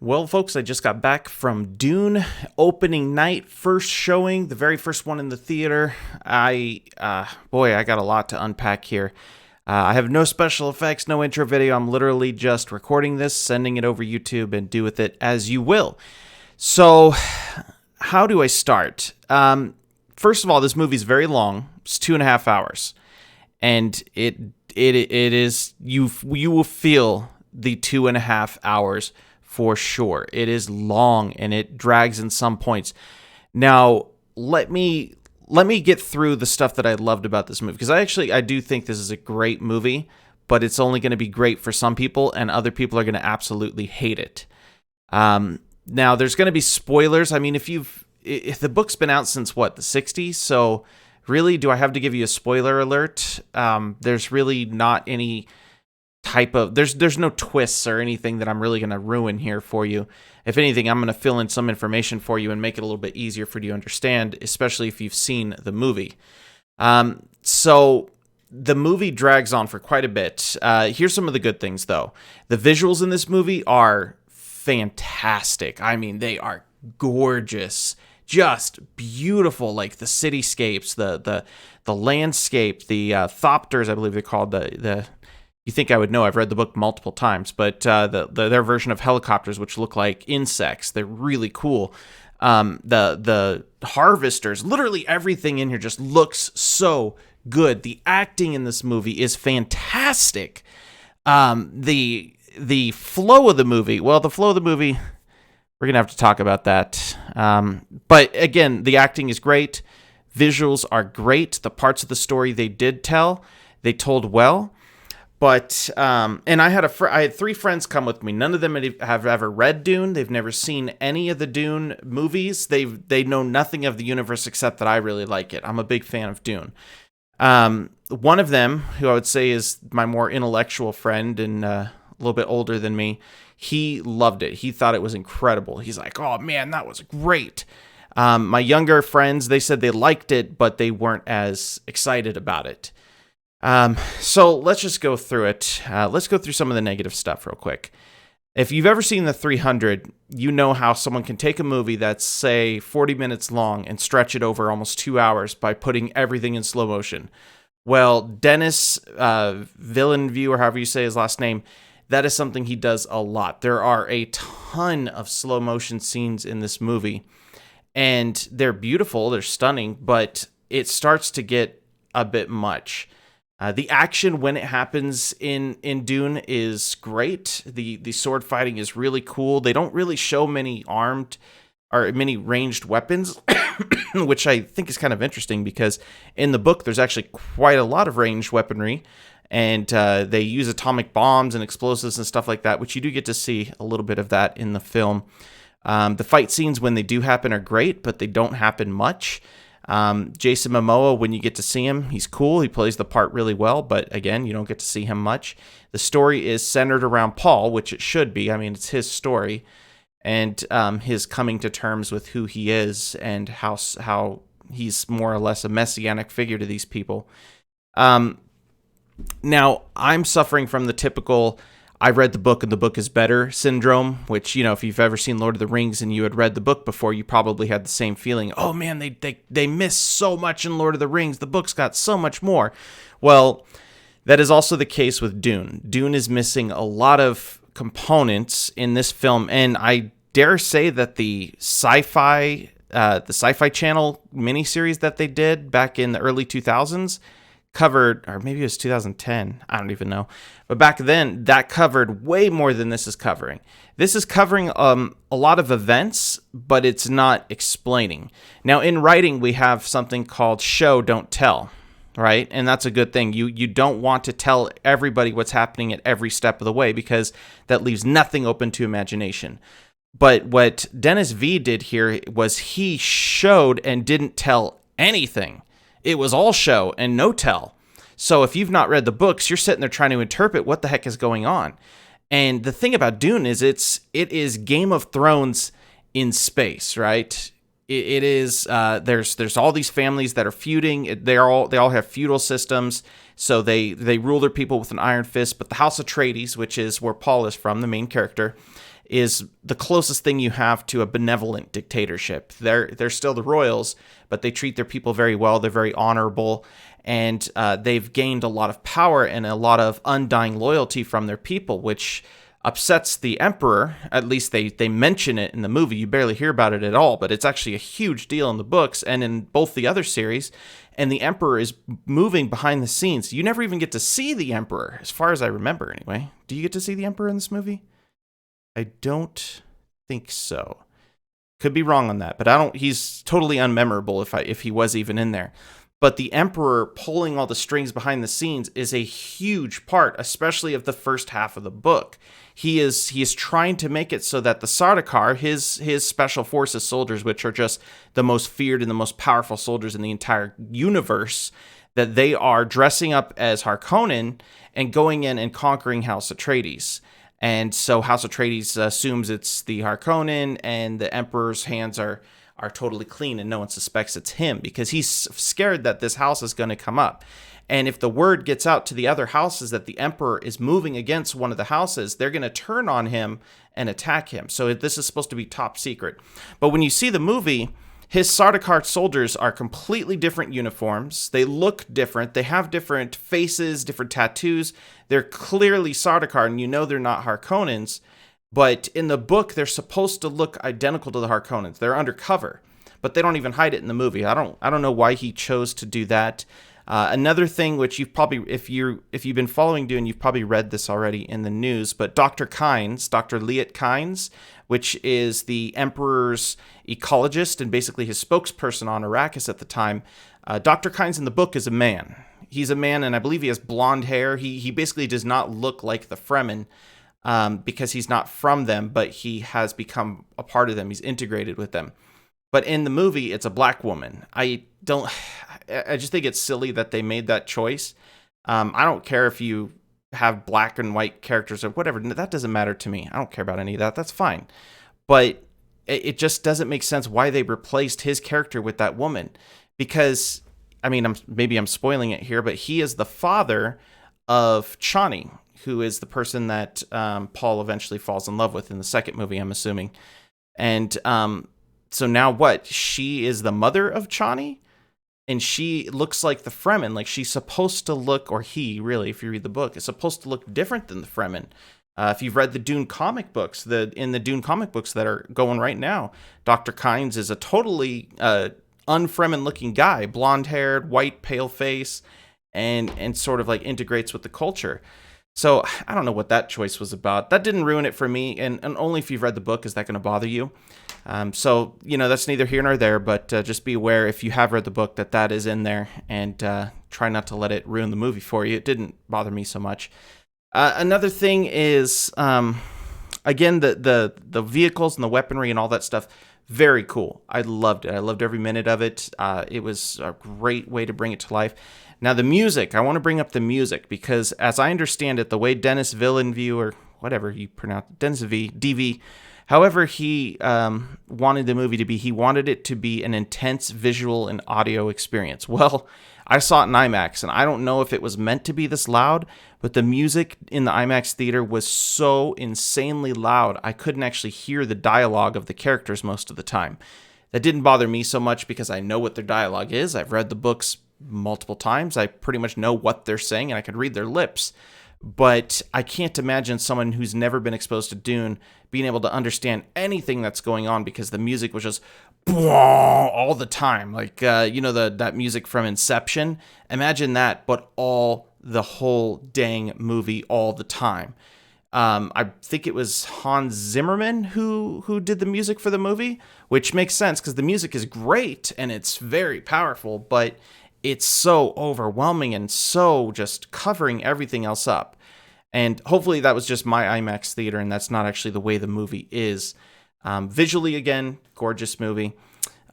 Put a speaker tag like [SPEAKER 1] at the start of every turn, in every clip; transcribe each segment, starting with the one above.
[SPEAKER 1] Well, folks, I just got back from Dune opening night, first showing, the very first one in the theater. I got a lot to unpack here. I have no special effects, no intro video. I'm literally just recording this, sending it over YouTube, and do with it as you will. So, how do I start? First of all, this movie is very long. It's 2.5 hours, and it is you will feel the 2.5 hours. For sure. It is long and it drags in some points. Now, let me get through the stuff that I loved about this movie, because I do think this is a great movie, but it's only going to be great for some people and other people are going to absolutely hate it. Now, there's going to be spoilers. I mean, if the book's been out since the 60s, so really, do I have to give you a spoiler alert? There's really not any type of there's no twists or anything that I'm really going to ruin here for you. If anything, I'm going to fill in some information for you and make it a little bit easier for you to understand, especially if you've seen the movie. So the movie drags on for quite a bit. Here's some of the good things, though. The visuals in this movie are fantastic. I mean, they are gorgeous, just beautiful. Like the cityscapes, the landscape, the thopters, I believe they're called. The You think I would know. I've read the book multiple times, but their version of helicopters, which look like insects, they're really cool. The harvesters, literally everything in here just looks so good. The acting in this movie is fantastic. The flow of the movie, we're gonna have to talk about that. But again, the acting is great. Visuals are great. The parts of the story they told well. But, and I had three friends come with me. None of them have ever read Dune. They've never seen any of the Dune movies. They know nothing of the universe except that I really like it. I'm a big fan of Dune. One of them, who I would say is my more intellectual friend and a little bit older than me, he loved it. He thought it was incredible. He's like, oh man, that was great. My younger friends, they said they liked it, but they weren't as excited about it. So let's just go through it. Let's go through some of the negative stuff real quick. If you've ever seen The 300, you know how someone can take a movie that's, say, 40 minutes long and stretch it over almost 2 hours by putting everything in slow motion. Well, Denis Villeneuve, or however you say his last name, that is something he does a lot. There are a ton of slow motion scenes in this movie, and they're beautiful, they're stunning, but it starts to get a bit much. The action when it happens in Dune is great. The sword fighting is really cool. They don't really show many ranged weapons, which I think is kind of interesting because in the book there's actually quite a lot of ranged weaponry, and they use atomic bombs and explosives and stuff like that, which you do get to see a little bit of that in the film. The fight scenes when they do happen are great, but they don't happen much. Jason Momoa, when you get to see him, he's cool. He plays the part really well, but again, you don't get to see him much. The story is centered around Paul, which it should be. I mean, it's his story, and his coming to terms with who he is and how he's more or less a messianic figure to these people. Now, I'm suffering from the typical I read the book and the book is better syndrome, which, you know, if you've ever seen Lord of the Rings and you had read the book before, you probably had the same feeling. Oh man, they missed so much in Lord of the Rings. The book's got so much more. Well, that is also the case with Dune. Dune is missing a lot of components in this film, and I dare say that the Sci-Fi Channel miniseries that they did back in the early 2000s covered, or maybe it was 2010, I don't even know. But back then, that covered way more than this is covering. This is covering a lot of events, but it's not explaining. Now, in writing, we have something called show, don't tell, right? And that's a good thing. You don't want to tell everybody what's happening at every step of the way, because that leaves nothing open to imagination. But what Denis V did here was he showed and didn't tell anything. It was all show and no tell. So if you've not read the books, you're sitting there trying to interpret what the heck is going on. And the thing about Dune is it is Game of Thrones in space, right? It is there's all these families that are feuding. They all have feudal systems, so they rule their people with an iron fist. But the House Atreides, which is where Paul is from, the main character, is the closest thing you have to a benevolent dictatorship. They're still the royals, but they treat their people very well. They're very honorable, and they've gained a lot of power and a lot of undying loyalty from their people, which upsets the emperor. At least they mention it in the movie. You barely hear about it at all, but it's actually a huge deal in the books and in both the other series. And the emperor is moving behind the scenes. You never even get to see the emperor, as far as I remember anyway. Do you get to see the emperor in this movie? I don't think so. Could be wrong on that, but I don't. He's totally unmemorable if he was even in there. But the emperor pulling all the strings behind the scenes is a huge part, especially of the first half of the book. He is trying to make it so that the Sardaukar, his special forces soldiers, which are just the most feared and the most powerful soldiers in the entire universe, that they are dressing up as Harkonnen and going in and conquering House Atreides. And so House Atreides assumes it's the Harkonnen, and the Emperor's hands are totally clean, and no one suspects it's him because he's scared that this house is going to come up. And if the word gets out to the other houses that the Emperor is moving against one of the houses, they're going to turn on him and attack him. So this is supposed to be top secret. But when you see the movie, his Sardaukar soldiers are completely different uniforms. They look different. They have different faces, different tattoos. They're clearly Sardaukar, and you know they're not Harkonnens. But in the book, they're supposed to look identical to the Harkonnens. They're undercover, but they don't even hide it in the movie. I don't know why he chose to do that. Another thing, which you've probably, if you've been following Dune, you've probably read this already in the news. But Dr. Liet Kynes, which is the Emperor's ecologist and basically his spokesperson on Arrakis at the time. Dr. Kynes in the book is a man. He's a man, and I believe he has blonde hair. He basically does not look like the Fremen. Because he's not from them, but he has become a part of them. He's integrated with them. But in the movie, it's a black woman. I just think it's silly that they made that choice. I don't care if you have black and white characters or whatever. That doesn't matter to me. I don't care about any of that. That's fine. But it just doesn't make sense why they replaced his character with that woman. Because, I mean, maybe I'm spoiling it here, but he is the father of Chani, who is the person that Paul eventually falls in love with in the second movie, I'm assuming. And so now what? She is the mother of Chani? And she looks like the Fremen. Like, she's supposed to look, or he, really, if you read the book, is supposed to look different than the Fremen. If you've read the Dune comic books, in the Dune comic books that are going right now, Dr. Kynes is a totally un-Fremen-looking guy. Blonde-haired, white, pale face, and sort of, like, integrates with the culture. So I don't know what that choice was about. That didn't ruin it for me, and only if you've read the book is that going to bother you. So, that's neither here nor there, but just be aware if you have read the book that is in there, and try not to let it ruin the movie for you. It didn't bother me so much. Another thing is, again, the vehicles and the weaponry and all that stuff, very cool. I loved it. I loved every minute of it. It was a great way to bring it to life. Now, the music, I want to bring up the music because, as I understand it, the way Denis Villeneuve, or whatever you pronounce it, Denis DV, however he wanted the movie to be, he wanted it to be an intense visual and audio experience. Well, I saw it in IMAX, and I don't know if it was meant to be this loud, but the music in the IMAX theater was so insanely loud, I couldn't actually hear the dialogue of the characters most of the time. That didn't bother me so much because I know what their dialogue is. I've read the books multiple times. I pretty much know what they're saying, and I could read their lips. But I can't imagine someone who's never been exposed to Dune being able to understand anything that's going on because the music was just all the time. Like, that music from Inception. Imagine that, but the whole dang movie all the time. I think it was Hans Zimmerman who did the music for the movie, which makes sense because the music is great and it's very powerful, but it's so overwhelming and so just covering everything else up. And hopefully that was just my IMAX theater and that's not actually the way the movie is. Visually, again, gorgeous movie.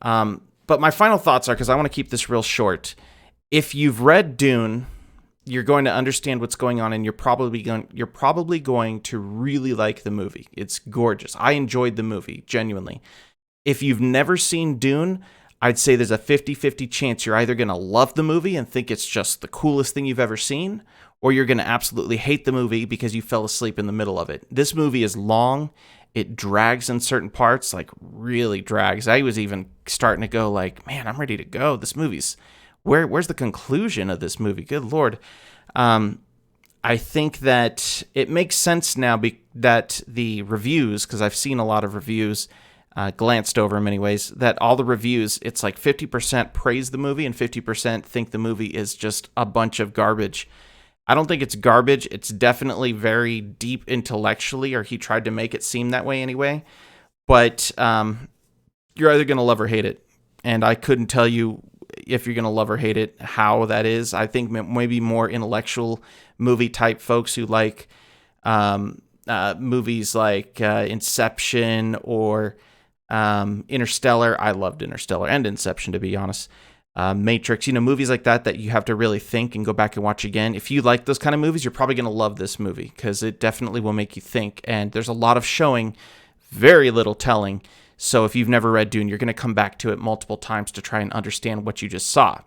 [SPEAKER 1] But my final thoughts are, because I want to keep this real short, if you've read Dune, you're going to understand what's going on and you're probably going to really like the movie. It's gorgeous. I enjoyed the movie, genuinely. If you've never seen Dune, I'd say there's a 50-50 chance you're either going to love the movie and think it's just the coolest thing you've ever seen, or you're going to absolutely hate the movie because you fell asleep in the middle of it. This movie is long It drags in certain parts, like really drags. I was even starting to go like, man, I'm ready to go. This movie's where's the conclusion of this movie? Good Lord. I think that it makes sense now that the reviews, because I've seen a lot of reviews, glanced over in many ways, that all the reviews, it's like 50% praise the movie and 50% think the movie is just a bunch of garbage. I don't think it's garbage. It's definitely very deep intellectually, or he tried to make it seem that way anyway. But you're either going to love or hate it. And I couldn't tell you if you're going to love or hate it, how that is. I think maybe more intellectual movie type folks who like movies like Inception or Interstellar. I loved Interstellar and Inception, to be honest. Matrix, movies like that you have to really think and go back and watch again. If you like those kind of movies, you're probably going to love this movie because it definitely will make you think. And there's a lot of showing, very little telling. So if you've never read Dune, you're going to come back to it multiple times to try and understand what you just saw.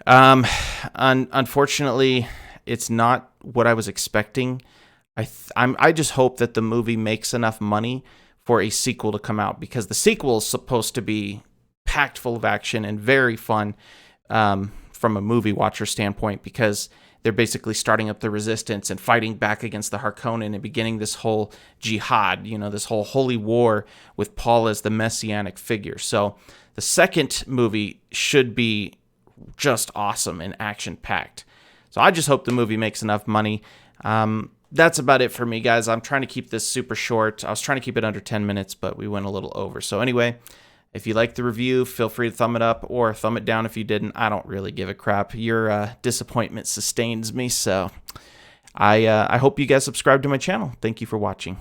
[SPEAKER 1] Unfortunately, it's not what I was expecting. I just hope that the movie makes enough money for a sequel to come out, because the sequel is supposed to be packed full of action and very fun from a movie watcher standpoint, because they're basically starting up the resistance and fighting back against the Harkonnen and beginning this whole jihad, this whole holy war with Paul as the messianic figure. So the second movie should be just awesome and action-packed. So I just hope the movie makes enough money. That's about it for me, guys. I'm trying to keep this super short. I was trying to keep it under 10 minutes, but we went a little over. So anyway, if you liked the review, feel free to thumb it up or thumb it down if you didn't. I don't really give a crap. Your disappointment sustains me, so I hope you guys subscribe to my channel. Thank you for watching.